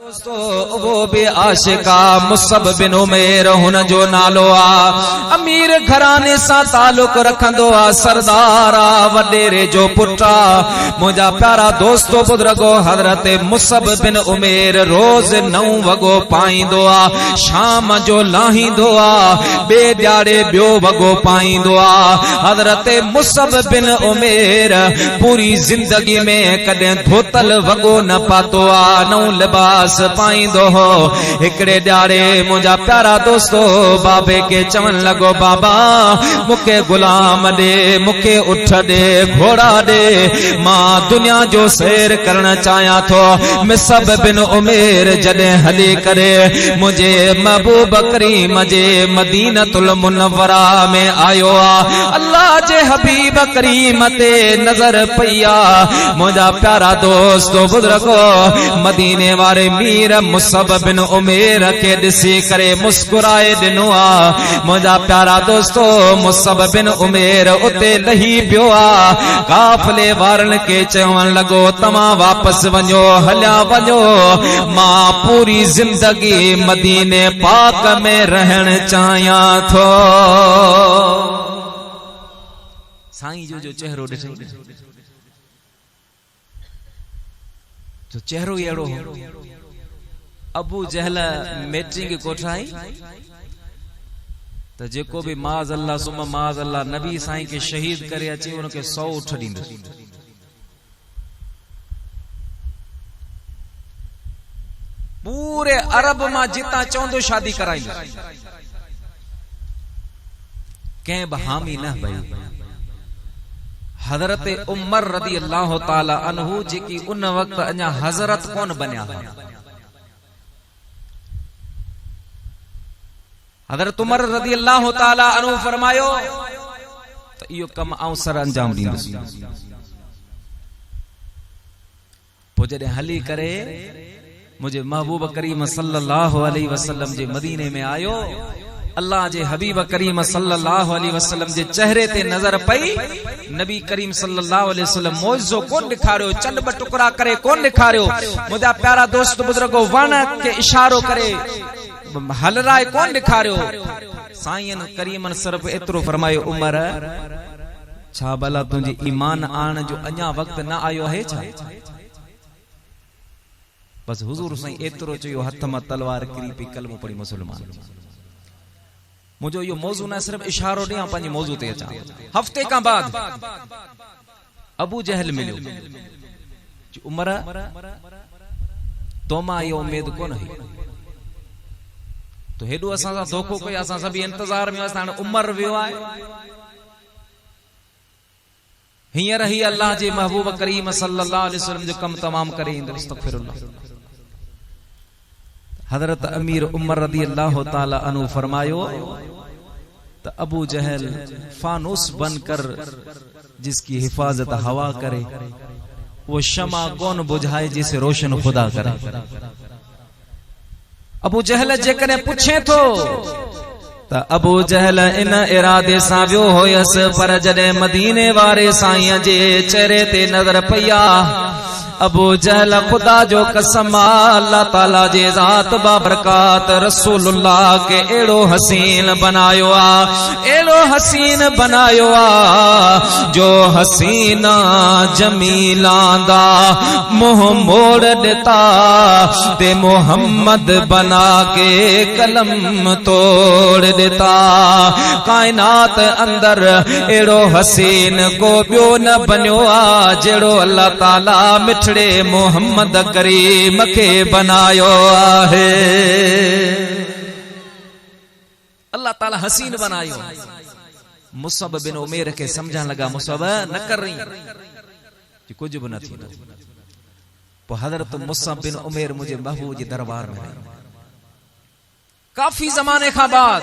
दोस्तों वो भी आशिका मुसब बिन उमेर हुन जो नालो आ अमीर घराने सा तालुक रखंदो आ सरदार आ वडेरे जो पुटा मुझा प्यारा दोस्तों बुजुर्गो हजरत मुसब बिन उमेर रोज 9 वगो पाईंदो आ शाम जो लाहींदो आ बे ॾियारे ॿियो वगो पाईंदो आ हजरत मुसब बिन उमेर पूरी जिंदगी में कदें धोतल वगो न पातो आ नौ लिबास पाईंदो हो हिकड़े ॾियारे मुझा प्यारा दोस्तो बाबे के चवन लगो बाबा मुके गुलाम दे मुके उठ दे घोड़ा दे मां दुनिया जो सैर करण चाहया थो मुसब बिन उमेर जदे हली करे मुझे महबूब करीम जे मदीनतुल मुनव्वरा में आयो आ अल्लाह जे हबीब करीम ते नजर पईया मुझा प्यारा दोस्तो बुजुर्गो मदीने वारे मीर मुसब बिन उमेर के दिसी करे मुस्कुराए दिनो आ मुझा प्यारा दोस्तो मुसब बिन उमेर उते लही पियो आ काफले वारन के चवन लगो तमा वापस वञो हलिया वञो मां पूरी जिंदगी मदीने पाक में रहण चाहया थो साईं जो चेहरो ॾिठो जो चेहरो ही अड़ो अबू जहल मैट्रिक कोठाई तो जेको भी माज अल्लाह सुमा माज अल्लाह नबी साईं के शहीद करे अचे उनके 100 उठ दींदो पूरे अरब मां जिता चौंदो शादी कराई के हामी न भई हजरत उमर रदी अल्लाह ताला अन्हु जेकी उन वक्त अञा हजरत कौन बनिया हजरत उमर रदी अल्लाह ताला अन्हु फरमायो तो इहो कम आऊं सर अंजाम दींदुसि पोइ जॾहिं हली करे मुझे महबूब करीम सल्लल्लाहु अलैहि वसल्लम जे मदीने में आयो अल्लाह जे हबीब करीम सल्लल्लाहु अलैहि वसल्लम जे चेहरे ते नजर पई नबी करीम सल्लल्लाहु अलैहि वसल्लम मौजो कोन दिखारियो चंद ब टुकड़ा करे कोन दिखारियो मुझा प्यारा दोस्त बुजुर्गो वण के इशारो करे हलराए कोन दिखारियो साईं करीमन सिर्फ एतरो फरमायो उमर छा भला तुझे ईमान आण जो अञा वक्त न आयो है छा बस हुजूर साईं एतरो चयो हथ में तलवार किरी पई कलमो पड़ी मुसलमान मुझो यो मौजू न सिर्फ इशारो दिया पंहिंजे मौजू ते अचा हफ्ते का बाद अबू जहल मिलियो उमर तोमा ये उम्मीद कोन है तो हेडो असा धोखो कोई असा सभी इंतजार में असा उमर वियो आए हियर ही अल्लाह जे महबूब करीम सल्लल्लाहु अलैहि वसल्लम जो कम तमाम करे अस्तगफिरुल्लाह हजरत अमीर उमर रदी अल्लाह ताला अन्हु फरमायो तो अबू जहल फानूस बनकर जिसकी हिफाजत हवा करे वो शमा कौन बुझाए जिसे रोशन खुदा करे अबू जहल जेकने पूछे तो अबू जहल इन इरादे सां वियो होयस पर जडे मदीने वारे साईं जे चेहरे ते नजर पईया अबू जहल खुदा जो कसम अल्लाह ताला जे जात बाबरकात रसूलुल्लाह के एड़ो हसीन बनायो आ एड़ो हसीन बनायो आ जो हसीना जमीला दा मुंह मोड़ देता ते मोहम्मद बना के कलम तोड़ देता कायनात अंदर एड़ो हसीन को बियो न बन्यो आ जेड़ो अल्लाह ताला मिठड़े मोहम्मद करीम के बनायो आहे अल्लाह ताला हसीन बनायो मुसब बिन उमेर के समझण लगा मुसब न कर रही कि कुछ भी न थी तो हजरत मुसब बिन उमेर मुझे महबूब जी दरबार में काफी जमाने का बाद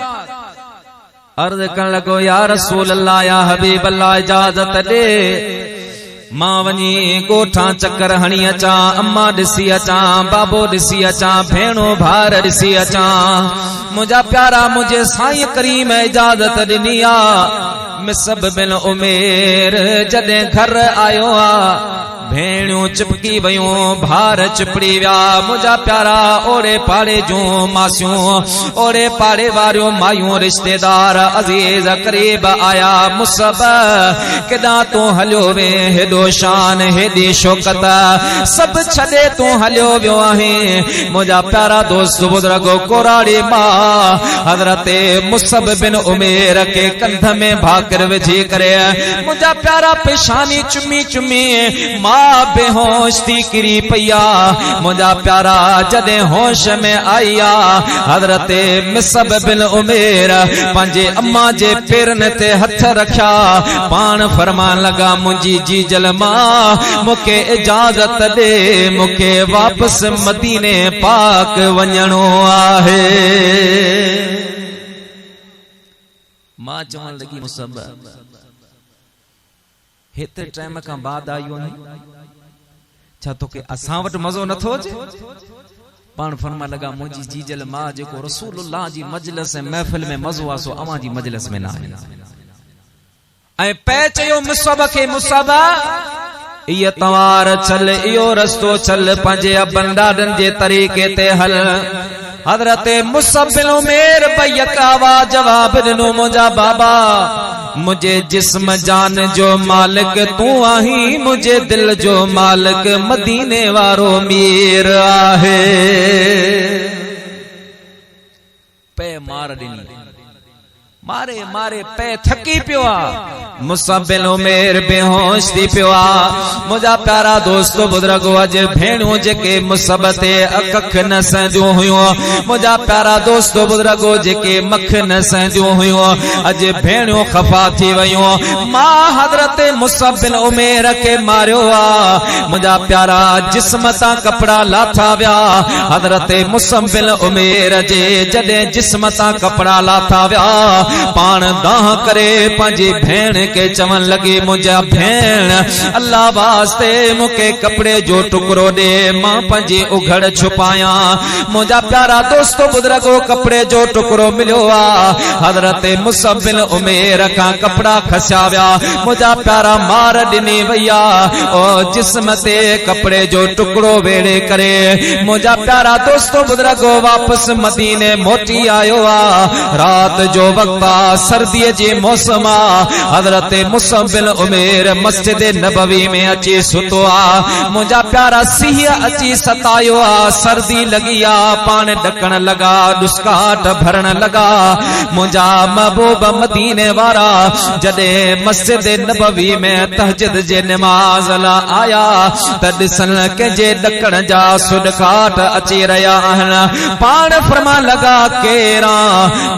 अर्ज कर लगो या रसूल अल्लाह या हबीब अल्लाह इजाजत दे मां वनी गोठा चक्कर हणी अचा अम्मा दिसी अचा बाबो दिसी अचा भेणो भार दिसी अचा मुझा प्यारा मुझे साईं करीम इजाजत दिनी आ मुसब बिन उमेर जदे घर आयो आ भेणियों चिपकी वयूं भार चिपड़ी विया मुझा प्यारा ओरे पाड़े जूं मासियूं ओरे पाड़े वारियूं मायूं रिश्तेदार अजीज करीब आया मुसब केदा तू हलियो वे हेडो शान हेडी शौकत सब छदे तू हलियो वियो आहे मुझा प्यारा दोस्त बुजुर्गो कोराड़ी मां हजरत मुसब बिन उमेर के कंध में भाकर विझी करे मुझा प्यारा पेशानी चुमी चुमी मां बेहोश थी किरी पया मुझा प्यारा जदे होश में आया हजरत मुसब बिन उमेर पंजे अम्मा जे पेरन ते हथ रखा पान फरमान लगा मुंजी जी जलमा मुके इजाजत दे मुके वापस मदीने पाक वञणो आहे मां चवण लगी मुसब हेते टाइम का बाद आयो नहीं छा तो के असां वट मजो न थो पान फरमा लगा मुंजी जीजल मां जेको रसूलुल्लाह जी मजलिस महफिल में मजो आसो अवां जी मजलिस में ना है ऐ पे चयो मुसब के मुसबा ये तवार चल इयो रस्तो चल पंजे बंदाडन जे तरीके ते हल हजरत मुसब बिन उमेर बयकावा जवाब दिनो मुझा बाबा मुझे जिस्म जान जो मालिक तू आही मुझे दिल जो मालिक मदीने वारो मीर आहे पे मार दिनी मारे मारे पे थकी पियो मुसब बिन उमेर बेहोश थी पियो मुझा प्यारा दोस्तो बुजुर्गो अज भेणियों जेके मुसब ते अकख न सहंदियूं हुयूं मुझा प्यारा दोस्तो बुजुर्गो जेके मख न सहंदियूं हुयूं अज भेणियों खफा थी वयूं मां हजरत मुसब बिन उमेर के मारियो मुझा प्यारा जिस्म ता कपड़ा लाथा विया हजरत मुसब बिन उमेर जे जडे जिस्म ता कपड़ा लाथा विया पान दाह करे पंजी भेण के चवन लगी मुझा भेण अल्लाह वास्ते मुके कपड़े जो टुकड़ो दे मां पंजी उघड़ छुपाया मुझा प्यारा दोस्तो बुजुर्गो कपड़े जो टुकड़ो मिलियो हजरत मुसब बिन उमेर का कपड़ा खसाव्या मुझा प्यारा मार दिनी भैया ओ जिस्म ते कपड़े जो टुकड़ो वेड़े करे मुझा प्यारा दोस्तो बुजुर्गो वापस मदीने मोटी आयो रात जो वक्त सर्दी जे मौसम हजरत मुसब बिन उमेर मस्जिद नबवी में अची सुतो मुझा प्यारा सिंह अची सतायो सर्दी लगी पान ढकण लगा दुस्काट भरण लगा मुझा महबूब मदीने वारा जदे मस्जिद नबवी में तहज्जुद जे नमाज ला आया त दिसन के जे ढकण जा सुडकाट अची रहा आहिनि पान फरमा लगा केरा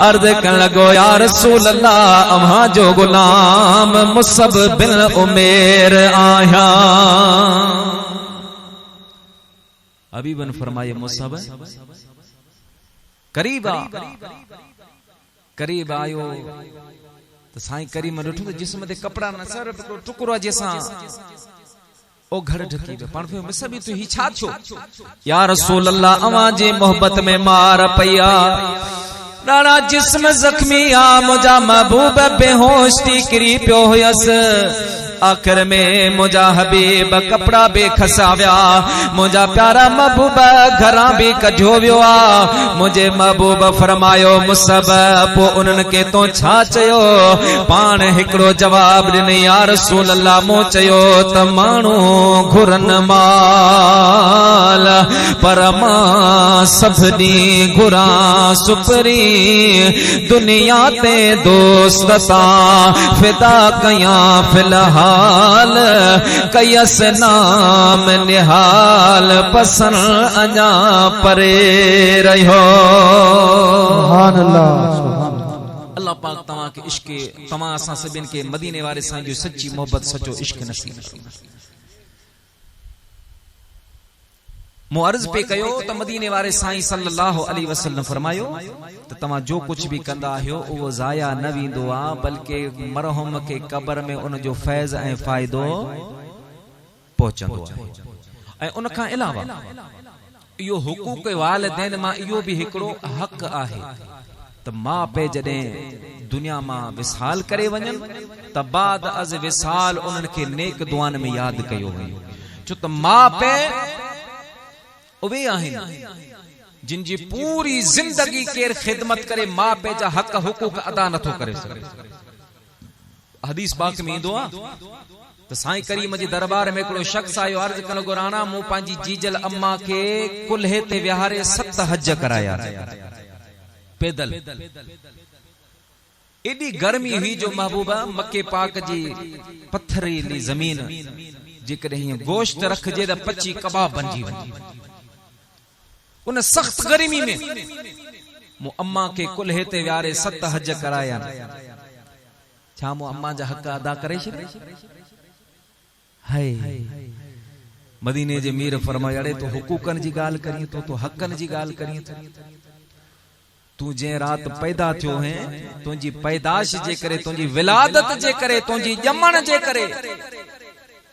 अर्ज करण लगो यार रसूल अल्लाह अम्हा जो गुलाम मुसब बिन उमेर आया हबीबन फरमाए मुसब करीब आयो तो साईं करीम ॾिठो तो जिस्म ते कपड़ा न सर टुकड़ो जैसा ओ घर ढकी पे पण मुसब तो ही छा छो या रसूल अल्लाह अवां जे मोहब्बत में मार पया राणा जिस्म जख्मी मुझा महबूब बेहोश थी किरी पियो हुयस आखिर में मुझा हबीब कपड़ा बे खसाव्या मुझा प्यारा महबूब घरा भी कढियो वियो मुझे महबूब फरमायो मुसब पो उनन के तो छा चयो पान हिकड़ो जवाब ॾिनई या रसूल अल्लाह मो चयो त माण्हू घुरन माल पर मां सभनी घुरा सुपरी दुनिया ते दोस्त ता फिदा कया फिलहाल कयस नाम निहाल पसंद अञा परे रहो अल्लाह पाक तव्हां के इश्क तव्हां असां सभिनि के मदीने वारे साईं जो सच्ची मोहब्बत सचो इश्क नसीब मुअर्ज पे कयो त मदीने वारे साईं सल्लल्लाहु अलैहि वसल्लम फरमायो त तव्हां जो कुछ भी कंदा आहियो उहो ज़ाया न वेंदो बल्कि मरहुम के कब्र में उन जो फैज़ ऐं फ़ाइदो पहुचंदो आहे ऐं उन खां अलावा इहो हुकूक वालिदैन मां इहो भी हिकड़ो हक़ आहे त मां पे जडे दुनिया मां विसाल करे वञन त बाद अज विसाल उन्हनि खे नेक दुआन में याद कयो वञे छो त मां पे उहे आहिनि जिन जी पूरी जिंदगी केर खिदमत करे मां पे जा हक हुकूक अदा नथो करे सघे। हदीस पाक में ईंदो आ त साईं करीम जे दरबार में हिकिड़ो शख्स आयो, अर्ज कनो गुराना मूं पंहिंजी जीजल अम्मा खे कुल्हे ते विहारे 7 हज कराया पैदल। एडी गर्मी हुई जो महबूबा मक्के पाक जी पत्थरीली जमीन जेकॾहिं गोश्त रखजे त पची कबाब बनजी वञे। उन सख्त गर्मी में मूं अम्मा के कुल्हे ते विहारे 7 हज कराया। छा मूं अम्मा जा हक अदा करे छॾिया? हाय मदीने जे मीर फरमाया, अड़े तो हुकूकन जी गाल करी तो हकन जी गाल करी। तू जे रात पैदा थियो है, तुझी पैदाश जे करे, तुझी विलादत जे करे, तुझी जमण जे करे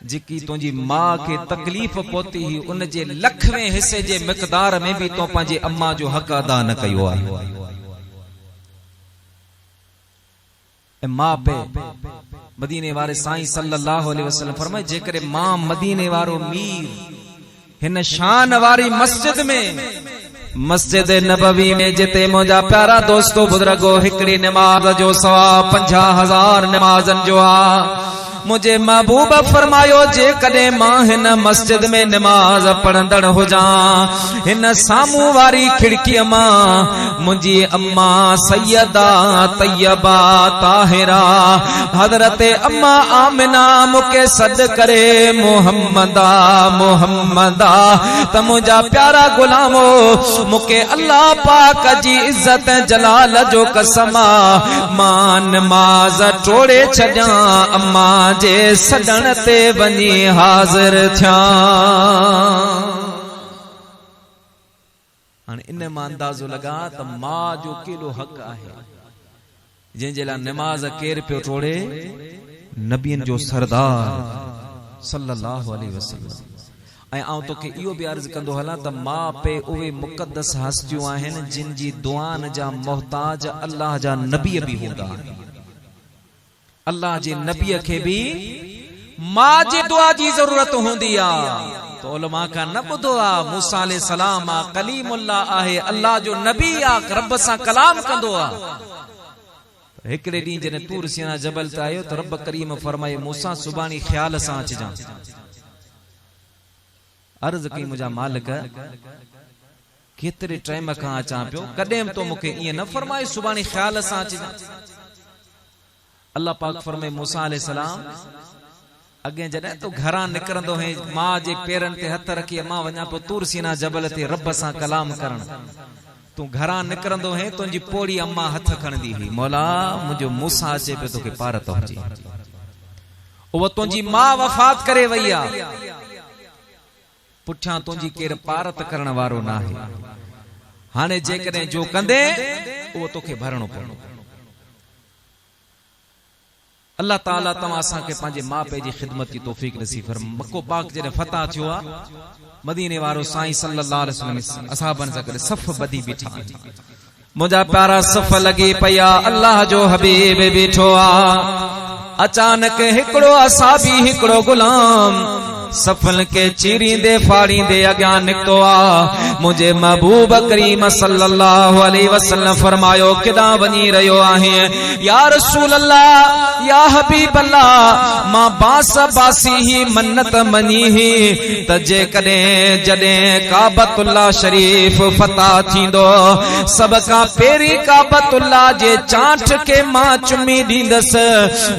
जिकी तुझी मां के तकलीफ पहुती ही, उन जे लखवें हिस्से जे मिकदार में भी तो पंहिंजे अम्मा जो हक अदा न कयो आहे। मां पे मदीने वारे साईं सल्लल्लाहु अलैहि वसल्लम फरमाए, जेकरे मां मदीने वारो मीर हिन शान वारी मस्जिद में, मस्जिद नबवी में जिते मुंहिंजा प्यारा दोस्तो बुजुर्गो हिकड़ी नमाज जो सवाब 50,000 नमाजन जो आ। मुझे महबूब फरमायो, जे कदे मां हिन मस्जिद में नमाज पढ़ंदड़ हुजा, हिन सामू वारी खिड़की मां मुझी अम्मा सैयदा तैयबा ताहिरा हजरत अम्मा आमिना मुके सद करे मोहम्मदा मोहम्मदा। त मुझा प्यारा गुलामो मुके अल्लाह पाक जी इज्जत जलाल जो कसमा मां नमाज टोड़े छॾिया, अम्मा जे सदन ते वञी हाज़िर थिया। हाणे इन मां अंदाज़ो लगा त मां जो केॾो हक़ आहे, जंहिंजे लाइ नमाज़ केर पियो टोड़े? नबियनि जो सरदार सल्लल्लाहु अलैहि वसल्लम। ऐं आउं तोखे इहो बि अर्ज़ कंदो हलां त मां पे उहे मुक़द्दस हस्तियूं आहिनि जिन जी दुआन जा मोहताज अल्लाह जा नबी बि हूंदा आहिनि। अल्लाह जे नबीअ खे भी मां जे दुआ जी जरूरत हूंदी आ। तो उलमा का न ॿुधो आ, मूसा अलैहि सलाम आ, कलीमुल्लाह आहे, अल्लाह जो नबी आ, रब सां कलाम कंदो आ। हिकड़े ॾींहुं जॾहिं तूर सीना जबल ते आयो त रब करीम फरमाए, मूसा सुभाणे ख्याल सां अचिजां। अर्ज़ कई, मुंहिंजा मालिक केतिरे टाइम खां अचां पियो, कॾहिं तो मूंखे ईअं न फरमाए सुभाणे ख्याल सां अचिजां। अल्लाह पाक फरमाए, मूसा अलैहिस्सलाम अगे जॾहिं तू घरां निकरंदो है, मां जे पेरनि ते हथ रखी मां वञा पियो तूर सीना जबल ते रब सां कलाम करण। तू घरां निकरंदो है, तुंहिंजी पोड़ी अम्मा हथ खणंदी हुई, मौला मुंहिंजो मूसा अचे पियो, तोखे पार थो अचे। उहा तुंहिंजी मां वफ़ात करे वई आ, पुठियां तुंहिंजी केर पारत करण वारो न आहे। हाणे जेकॾहिं जो कंदे उहो तोखे भरणो पवंदो। अल्लाह ताला तव्हां असांखे पंहिंजे माउ पीउ जी ख़िदमत जी तौफ़ीक़ नसीब फरमाए। मक्को पाक जॾहिं फतह थियो आहे, मदीने वारो साईं सल्लल्लाहु अलैहि वसल्लम असहाबनि सां गॾु सफ़ ॿधी बीठा। मुंहिंजा प्यारा सफ़ लॻी पया, अल्लाह जो हबीब बीठो आहे। अचानक हिकिड़ो असाबी, हिकिड़ो गुलाम सफल के चीरींदे फाड़ींदे अॻियां निकतो आ। मुझे महबूब करीम सल्लल्लाहु अलैहि वसल्लम फरमायो, किदां वञी रहियो आहे? या रसूल अल्लाह, या हबीब अल्लाह, मां बास बासी ही मन्नत मनी ही त जेकॾहिं जॾहिं काबतुल्लाह शरीफ फतह थींदो, सभ खां पहिरीं काबतुल्लाह जे चांठ खे मां चुमी ॾींदसि।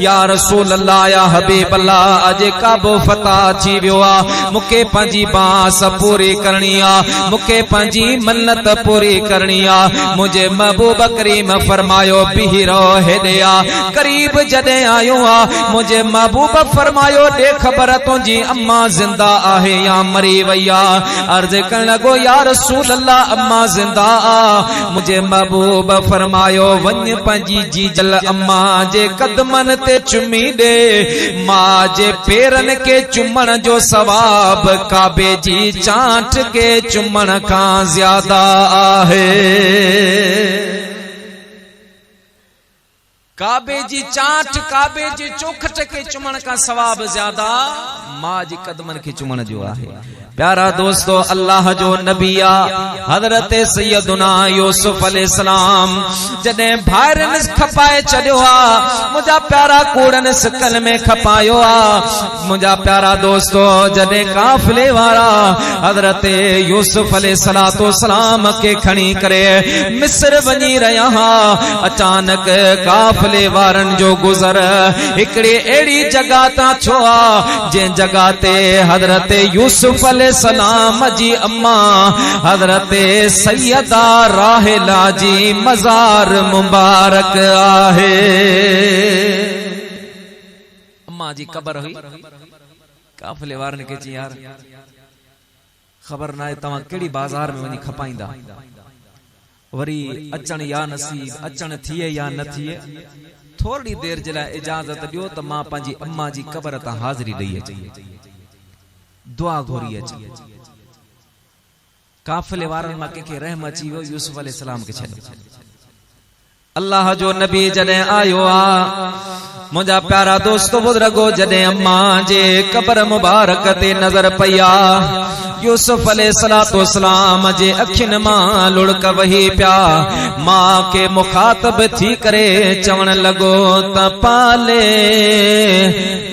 या रसूल अल्लाह, या हबीब अल्लाह, अॼु काबो फतह थी मुखे पंहिंजी बास पूरी करणी आ, मुखे पंहिंजी मन्नत पूरी करणी आ। मुझे महबूब करीम फरमायो, बीही रहो हेॾे आ। करीब जॾहिं आयो आ, मुझे महबूब फरमायो, ॾे ख़बर तुंहिंजी अम्मा ज़िंदा आहे या मरी वई आ? अर्ज़ करण लॻो, या रसूल अल्लाह, अम्मा ज़िंदा आ। मुझे महबूब फरमायो, वञ पंहिंजी जीजल अम्मा जे कदमनि ते चुमी ॾे। मां जे पेरनि खे चुमण जो सवाब काबे जी चांठ के चुमण का ज्यादा आहे। काबे जी चाट काबे जी चौखट के चुमण का सवाब ज्यादा मां जी कदमन के चुमण जो आहे। प्यारा दोस्तों, अल्लाह जो नबिया हजरत सैयदुना यूसुफ अलैहिस्सलाम जने भाइरन खपाए चढ़ियो आ, मुझा प्यारा कूड़न सकल में खपायो आ। मुझा प्यारा दोस्तों, जने काफिले वारा हजरत यूसुफ अलैहिस्सलाम के खणी करे मिस्र वञी रहा हा, अचानक काफिले वारन जो गुजर हिकड़ी एड़ी जगह ता छो आ जे जगह ते हजरत यूसुफ सलाम जी अम्मा हजरत सैयदा राहेला जी मजार मुबारक आहे। अम्मा जी कबर हुई। काफिले वारन के जी यार खबर ना तवा केड़ी बाजार में वनी खपाइंदा, वरी अचण या नसीब अचण थिए या न थिए, थोड़ी देर जे लाइ इजाजत दियो त मां पंहिंजी अम्मा जी कबर ता हाज़िरी ॾेई अची दुआ घोरी अची। काफिले वारन मां के रहम अची वियो, यूसुफ अलैहिस्सलाम के छॾियो। अल्लाह जो नबी जॾहिं आयो आ, मुंहिंजा प्यारा दोस्त बुजुर्गो, जॾहिं अम्मा जे कबर मुबारक ते नज़र पई आ, यूसुफ अलैहिस्सलाम जे अखियुनि मां लुड़क वही पिया। मां के मुखातब थी करे चवण लॻो त पाले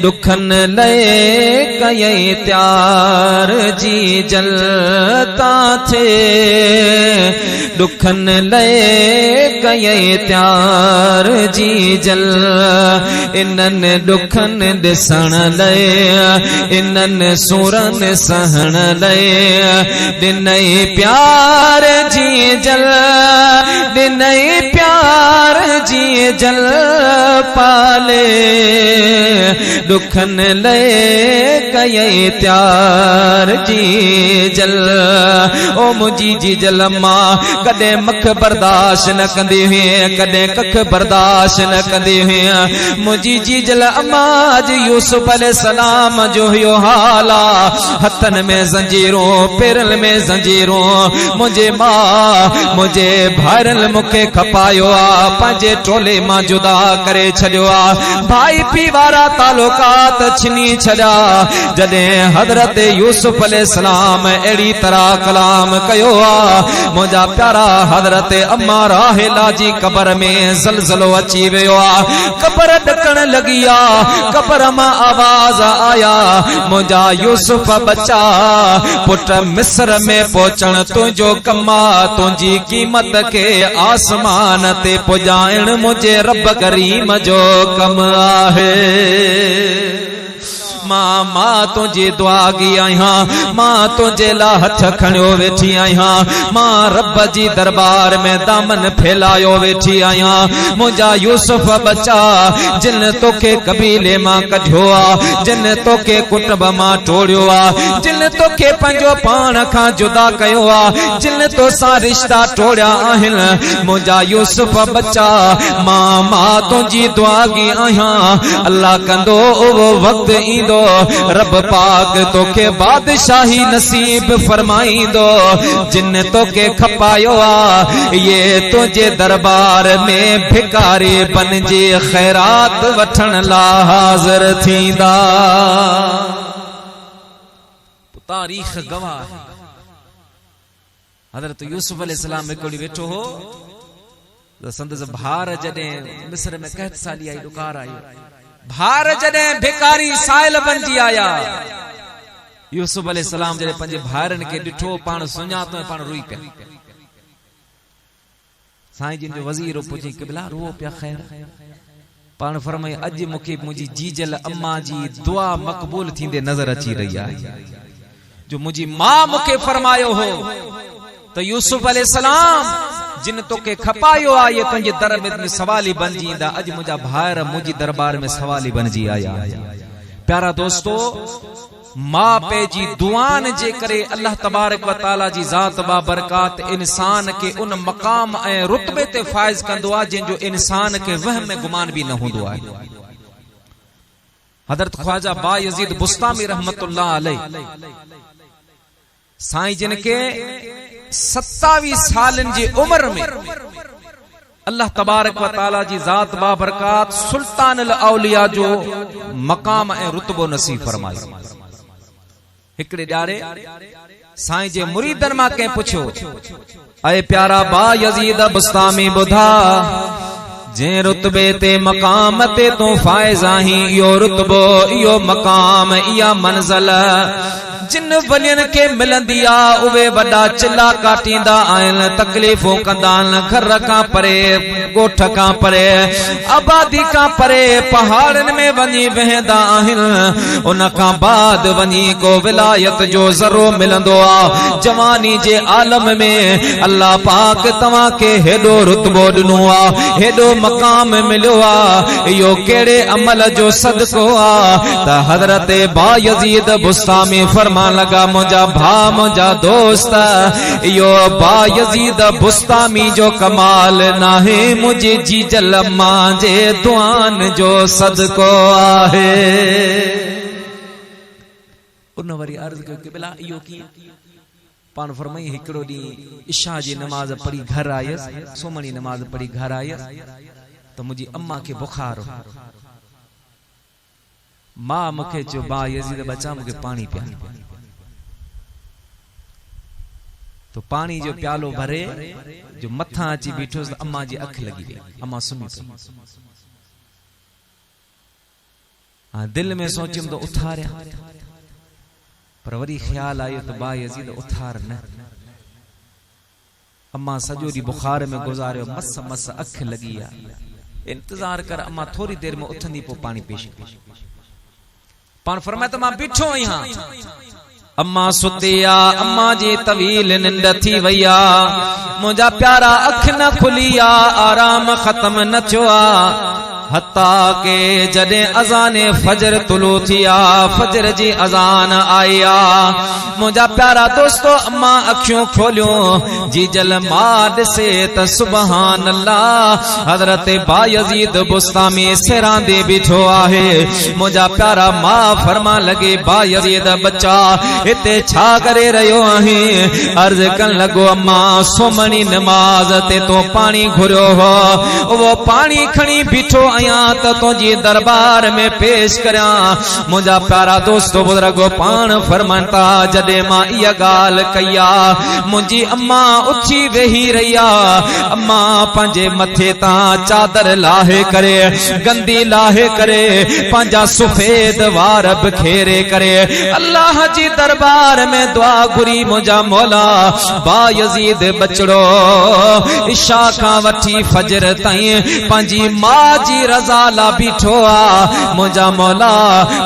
दुखन लए कयई त्यार जी जलता थे, दुखन लए कयई त्यार जी जल, इनन दुखन दिसण लए इनन सुरन सहण लए, दिनई प्यार जी जल दिनई प्यार जी जल पाले, दुखन लए कयई त्यार जी जल। ओ मुंहिंजी जी जल मां कॾहिं मख बर्दाश्त न कंदी हुई, कॾहिं कख बर्दाश्त न कंदी हुई। मुंहिंजी जी जल अम्मा अॼु यूसुफ अलैहिस्सलाम जो हुयो हाल आ, हथन में ज़ंजीरूं पेरन में ज़ंजीरूं, मुंहिंजे मां मुंहिंजे भाइरन मूंखे खपायो आ, पंहिंजे टोले मां जुदा करे छॾियो आ, भाई पी वारा तालुकात छिनी छॾिया। जॾहिं हज़रत यूसुफ अलैहिस्सलाम अहिड़ी तरह कलाम कयो आ, मुंहिंजा प्यारा हज़रत अम्मा राहेला जी कबर में ज़लज़लो अची वियो आ, कबर ॾकण लॻी आ, कबर मां आवाज़ आया, मुंहिंजा यूसुफ बचा पुट मिस्र में पहुचण तुंहिंजो कम आ, तुंहिंजी क़ीमत के आसमान ते पुॼाइण मुंहिंजे रब करीम जो कम आहे। मां तुझे दुआ की आहियां, मां तुझे ला हथ खणियो वेठी आहियां, मां रब जी दरबार में दामन फैलायो वेठी आहियां। मुंहिंजा यूसुफ बचा जिन तोखे कबीले मां कढियो आ, जिन तोखे कुटुंब मां टोड़ियो आ, जिन तोखे पंहिंजो पाण खां जुदा कयो आ, जिन तोसां रिश्ता टोड़िया आहिनि, मुंहिंजा यूसुफ बचा मां तुंहिंजी दुआ की आहियां। अल्लाह कंदो उहो वक़्तु ईंदो रब पाक तोखे बादशाही नसीब फरमाईंदो, जिन तोखे खपायो आ, ये तुझे दरबार में भिकारी बनजे खैरात वठण ला हाज़िर थींदा। तारीख गवाह है, हज़रत यूसुफ अलैहिस्सलाम में कोई वेठो हो, संदस भार जॾहिं मिस्र में कहत साली आई ॾुकार आई, भार जॾहिं भिकारी साइल बणजी आया, यूसुफ अलैहिस्सलाम जॾहिं पंहिंजे भाइरनि खे ॾिठो, पाण सुञातो ऐं पाण रोई पिया। साईं जिन जो वज़ीर पुछी क़िबला रो पिया ख़ैर, पाण फरमाई अॼु मूंखे मुंहिंजी जीजल अम्मा जी दुआ मक़बूल थींदे नज़र अची रही आहे, जो मुंहिंजी मां मूंखे फरमायो हो त यूसुफ अलैहिस्सलाम जिन तोखे खपायो आ, ये तुंहिंजे दर में सवाली बणजी ईंदा। अॼु मुंहिंजा भाइर मुंहिंजी दरबार में सवाली बणजी आया। प्यारा दोस्तो, मां पंहिंजी दुआन जे करे अल्लाह तबारक व तआला जी ज़ात बा बरकात इंसान के उन मकाम ऐं रुतबे ते फाइज कंदो आहे जंहिंजो इंसान के वहम में गुमान भी न हूंदो आहे। हज़रत ख्वाजा बा यजीद बुस्तामी रहमतुल्लाह अलैह साईं जिन के 27 सालन जी उम्र में अल्लाह तबारक व तआला जी ज़ात बाबरकात सुल्तानुल औलिया जो मकाम ऐं रुतबो नसीब फरमायो। हिकड़े ॾारे साईं जे मुरीदन मां कंहिं पुछियो, अय प्यारा बा यज़ीद बुस्तामी ॿुधा, जंहिं रुतबे ते मकाम ते तूं फाइज़ आहीं, इहो रुतबो, इहो मकाम, इहा मंज़िल जिन वलियन के मिलंदी आ उहे वॾा चिल्ला काटींदा आहिनि, तकलीफ़ूं कंदा आहिनि, घर खां परे, ॻोठ खां परे, आबादी खां परे, पहाड़नि में वञी वेहंदा आहिनि। उन खां बाद वञी को विलायत जो ज़रो मिलंदो आ। जवानी जे आलम में अल्लाह पाक तव्हांखे हेॾो रुतबो ॾिनो आ, हेॾो मकाम मिलियो आ, इहो कहिड़े अमल जो सदको आ त हज़रत बा यज़ीद बुस्तामी फरमा लगा, मुंहिंजा भा, मुंहिंजा दोस्त, इहो बा यज़ीद बुस्तामी जो कमाल नाहे, मुंहिंजे जीजल अम्मा जे दुआन जो सदको आहे। उन वरी अर्ज़ कयो कि बिला इहो कीअं? पाण फरमाई हिकिड़ो ॾींहुं इशा जी नमाज़ पढ़ी घर आयसि, सुम्हणी नमाज़ पढ़ी घर आयसि त मुंहिंजी अम्मा खे बुखार हो। मां मूंखे चयो, बा यज़ीद बचा मूंखे पाणी पिया। तो पानी जो प्यालो भरे जो मथा अची बीठो त अम्मा जी अख लगी गई, अम्मा सुम्ही पई। हाँ दिल में सोचियम तो उथारिया, पर वरी ख्याल आयो तो बा यज़ीद उथार न। अम्मा सॼो ॾींहुं बुखार में गुज़ारियो, मस मस अख लगी आ, इंतजार कर, अम्मा थोड़ी देर में उथंदी पो पानी पेश कई। पाण फरमाए त मां बीठो आहियां, अम्मा सुतिया, अम्मा जी तवील निंड थी वैया, मुंहिंजा प्यारा अख न खुलिया, आराम खत्म न थियो आ, हत्ता के जॾहिं अज़ाने फजर तुलू थिया, फजर जी अज़ान आई आ। मुंहिंजा प्यारा दोस्तो अम्मा अखियूं खोलियूं, जी जल मां ॾिसे त सुबहान अल्लाह, हज़रत बा यज़ीद बुस्तामी सिरांदे बीठो आहे। मुंहिंजा प्यारा मां फरमा लगे, बा यज़ीद बच्चा हिते छा करे रहियो आहीं? अर्ज़ कन लॻो, अम्मा सुम्हणी नमाज़ ते तो पाणी घुरियो हो, उहो पाणी खणी बीठो आहियां त तुंहिंजी दरबार में पेश करियां। मुंहिंजा प्यारा दोस्तो बुज़ुर्गो पाण फरमाइनि था, जॾहिं मां इहा ॻाल्हि कई आ, मुंहिंजी अम्मा उथी वेही रही आ। अम्मा पंहिंजे मथे तां चादर लाहे करे, गंदी लाहे करे, पंहिंजा सफेद वार बिखेरे करे अल्लाह जी दरबार में दुआ घुरी, मुंहिंजा मौला बा यज़ीद बचड़ो इशा खां वठी फजर ताईं पंहिंजी मां जी रज़ा ला बीठो आ। मुंहिंजा मौला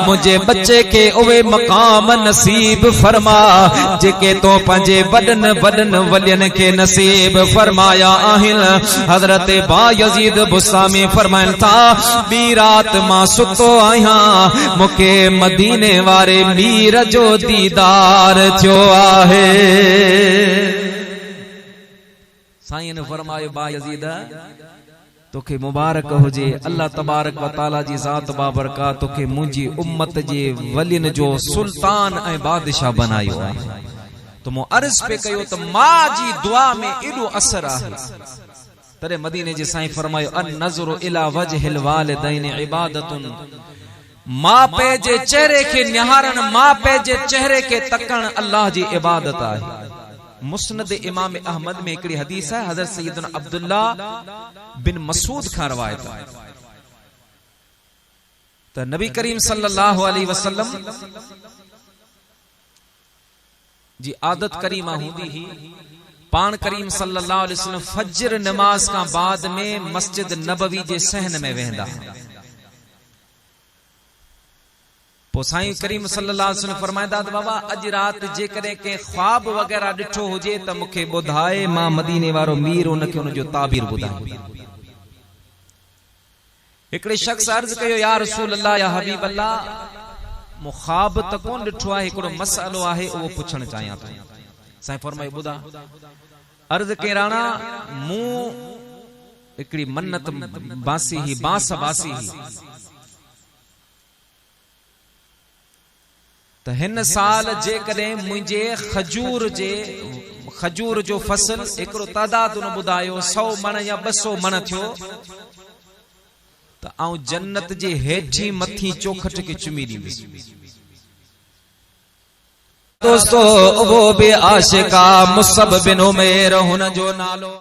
मुंहिंजे बच्चे के उहे मकाम नसीब फरमा जेके तो पंहिंजे वॾनि वॾनि वलियन के नसीब फरमाया आहिनि। हज़रत बा यज़ीद बुस्तामी फरमाइनि था, ॿी रात मां सुतो आहियां, मूंखे मदीने वारे मीर जो दीदार थियो आहे। साईं ने फरमायो, बा यज़ीद तोखे मुबारक हुजे, अल्लाह तबारक व तआला जी ज़ात बाबरकात तोखे मुंहिंजी उम्मत जे वलियन जो सुल्तान ऐं बादशाह बनायो आहे। तो मूं अर्ज़ पे कयो त मां जी दुआ में एॾो असर आहे। तॾहिं मदीने जे साईं फरमायो, अन नज़रु इला वजहिल वालिदैन इबादतुन, मां पे जे चेहरे के निहारण, मां पे जे चेहरे के तकण अल्लाह जी इबादत आहे। मुस्नद इमाम अहमद में हिकड़ी हदीस है, हज़रत सैयदना अब्दुल्ला बिन मसूद खां रवायत है त नबी करीम सल्लल्लाहु अलैहि वसल्लम जी आदत करीमा हूंदी ही, पान करीम सल्लल्लाहु अलैहि वसल्लम फजर नमाज का बाद में मस्जिद नबवी जे सहन में वेंदा। पो साईं करीम सल्लल्लाहु अलैहि वसल्लम फरमाइंदा, बाबा अज रात जे कॾहिं के ख्वाब वगैरह ॾिठो हुजे त मूंखे ॿुधाए, मां मदीने वारो मीर उनखे उनजो ताबीर ॿुधाए। हिकिड़े शख्स अर्ज़ कयो, या रसूल अल्लाह, या हबीब अल्लाह, मूं ख्वाब त कोन ॾिठो आहे, हिकिड़ो मसइलो आहे उहो पुछण चाहियां थो। साईं फरमायो, ॿुधा। अर्ज़ कई, राणा मूं हिकिड़ी मन्नत बासी ही, बांस बासी ही त हिन साल जे कॾहिं मुंहिंजे खजूर जे खजूर जो फसल एकरो तादाद न बुधायो 100 मन या 200 मन थियो त आऊं जन्नत जे हेठी मथी चौखट के चुमी दी। दोस्तों वो भी आशिका मुसअब बिन उमैर हुन जो नालो